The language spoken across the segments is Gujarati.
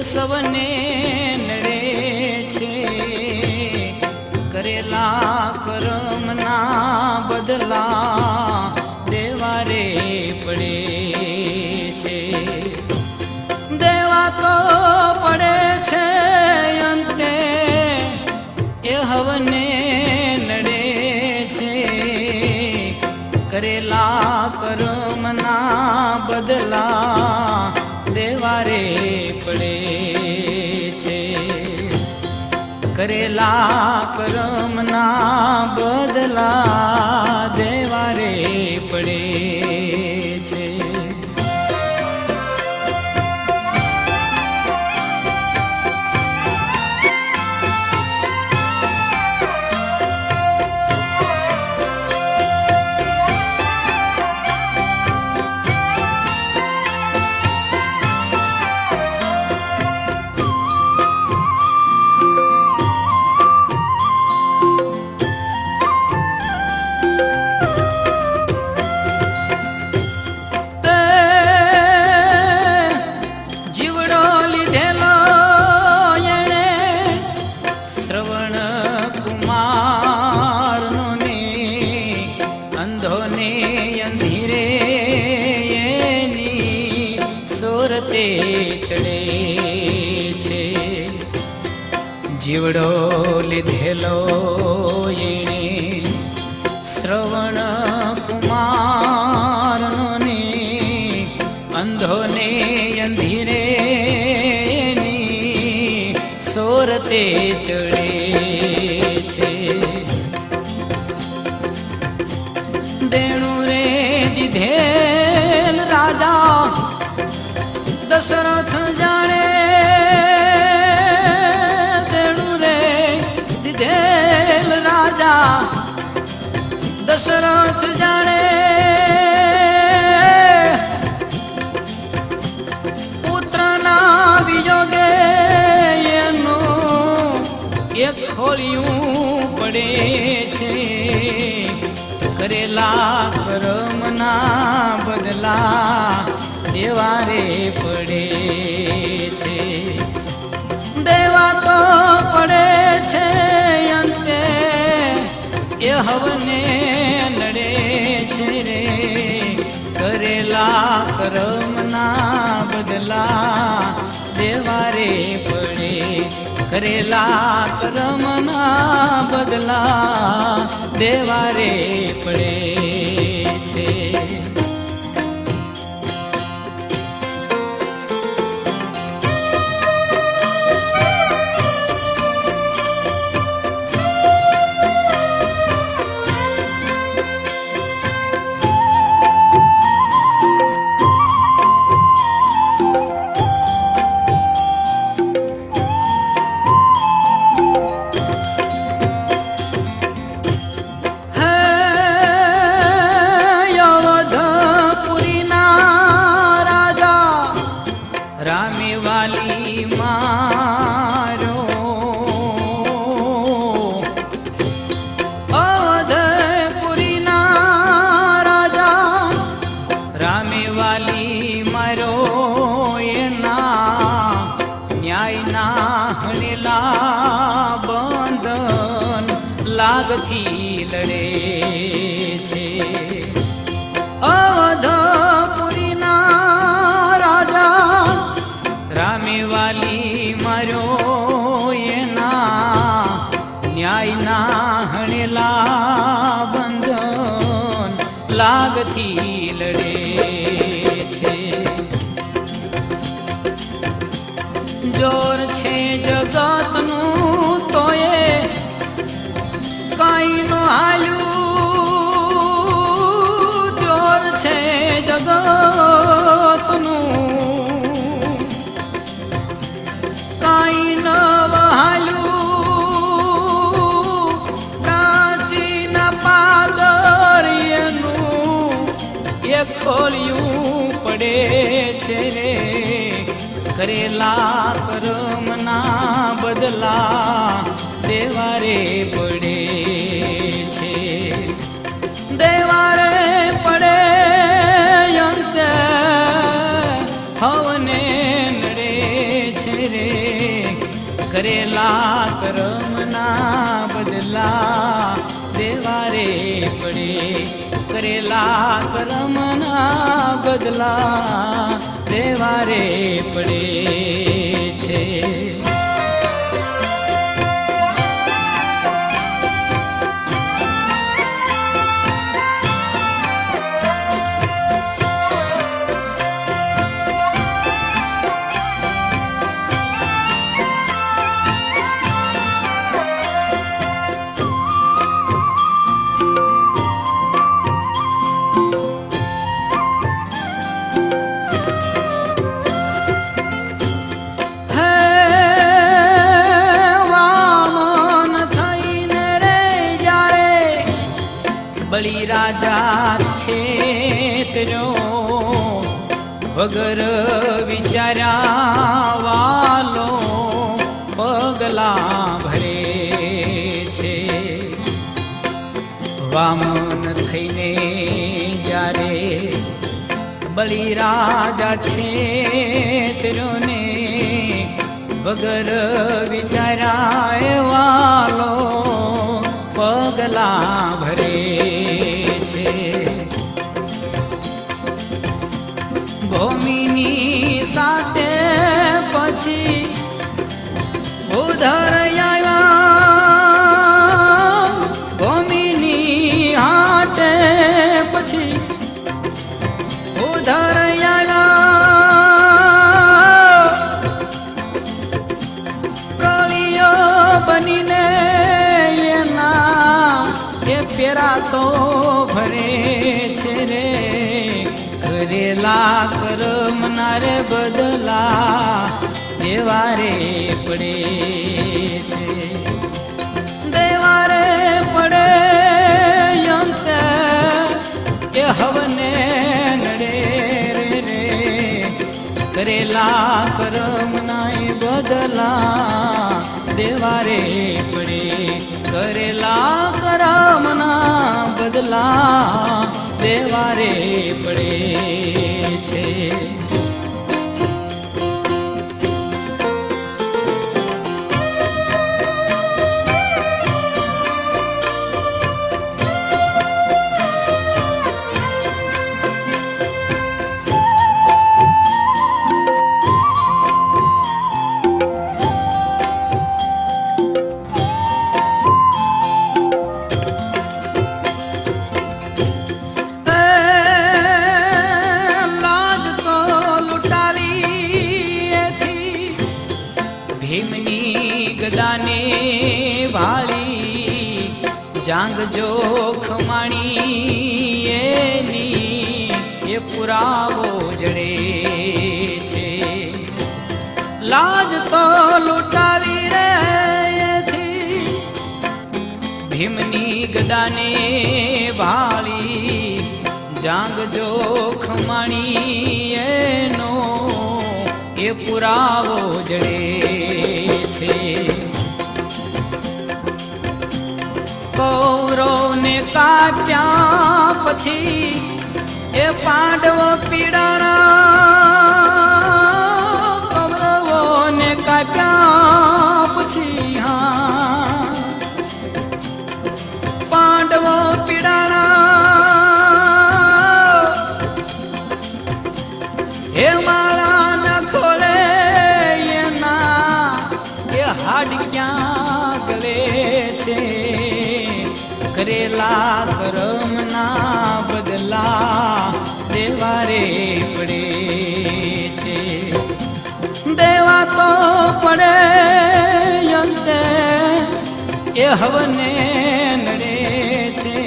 સવને નડે છે, કરેલા કર્મના બદલા દેવારે પડે છે. દેવા તો પડે છે અંતે એ હવને નડે છે, કરેલા કર્મના બદલા દેવારે પડે છે, કરેલા કર્મના બદલા દેવારે પડે છે. ચડે છે જીવડો લીધેલો એણે શ્રવણ કુમારનો ને અંધોને અંધીરે સોરતે ચડે છે. દેણું રે દીધેલ રાજા દશરથ જાણે, દેણું રે દીધેલ રાજા દશરથ જાણે, પુત્રના વિયોગે એનું એક ખોળિયું પડે છે, કરેલા કર્મના બદલા દેવારે પડે છે. દેવા તો પડે છે અંતે એ હવને નડે છે રે, કરેલા કર્મના બદલા દેવારે પડે, કરેલા કર્મના બદલા દેવારે પડે છે. લાગથી લડે છે, અવધપુરીના રાજા રામેવાલી માર્યો એના ન્યાયના હણેલા બંધન લાગથી લડે છે. જોર છે જગતનું તોય કાઈ નો હાલ્યું, જોર છે જગતનું કાઈ ન હાલ્યું, પ્રાચીના પાદર એનું એક ખોલ્યું પડે છે રે, કરેલા કર્મના બદલા દેવારે પડે છે, દેવારે પડે અંતે હવને નડે છે રે, કરેલા કર્મના બદલા દેવા રે પડે. કરેલા કર્મના બદલા દેવા રે પડે છે. બળી રાજા છેતર્યો વગર વિચાર્યા વાલો પગલા ભરે છે. વામન થઈને જ્યારે બળી રાજા છેતર્યો ને વગર વિચાર્યા વાલો પગલા ભરે છે. ભૂમિની સાથે પછી ઉધર આવ્યા. ભૂમિની હાટે પછી ઉધર આવ્યા. પ્રળિયો બનીને ફેરા તો ભરે છે રે. કરેલા કર્મના રે બદલા દેવા રે પડે છે. દેવા રે પડે અંતે એ હવને નડે રે. કરેલા કર્મના એ બદલા દેવા રે પડે. કરેલા કર્મના બદલા દેવા રે પડે છે. ભીમની ગદાને વાળી જાંગ જોખ માણી એની એ પુરાવો જડે છે. લાજ તો લૂંટાવી રે ભીમની ગદાને વાળી જાંગ જોખ માણી એનો એ પુરાવો જડે છે. કૌરવને કાપ્યા પછી એ પાંડવ પીડાણા. કૌરવોને કાપ્યા પછી હા પાંડવ પીડાણા. હે માળા ન ખોલે એના એ હાડ ક્યાં ગળે છે. કરેલા કર્મના બદલા દેવા રે પડે છે. દેવા તો પડે અંતે એ હવને નડે છે.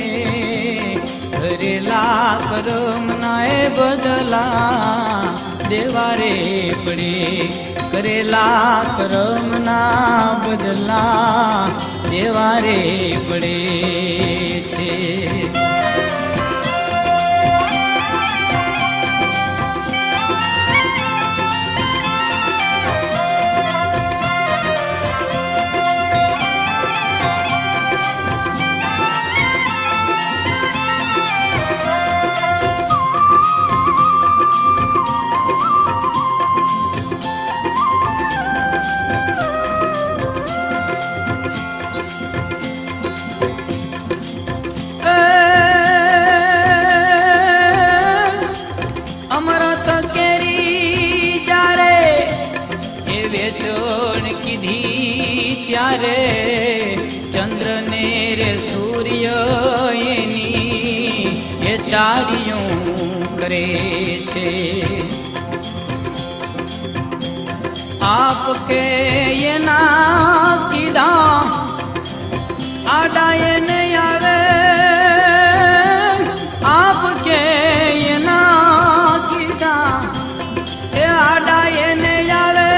કરેલા કર્મના એ બદલા દેવા રે પડે. કરેલા કર્મના બદલા દેવા રે પડે છે. રે ચંદ્ર ને રે સૂર્ય એની એ ચારિયું કરે છે આપ કે એના કીધા આડા એને આવે આપ કે એના કીધા એ આડા એને આવે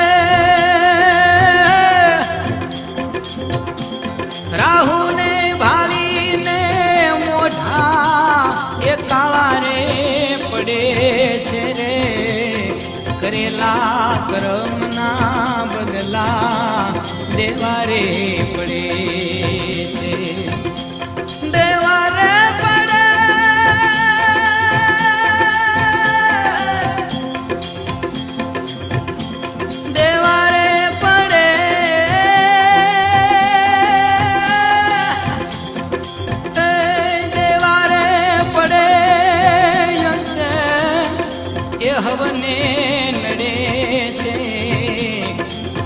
રાહુ ને ભાલીને મોઢા એ કાળા રે પડે છે રે કરેલા કર્મના બદલા દેવા રે પડે છે દેવા રે પડે દેવા રે પડે દેવા રે પડે એ હવને નડે છે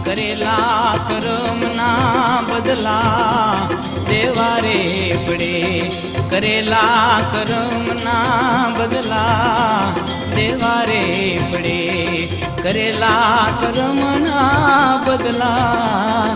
કરેલા કર્મના બદલા દેવા રે પડે કરેલા કર્મના બદલા દેવા રે પડે કરેલા કર્મના બદલા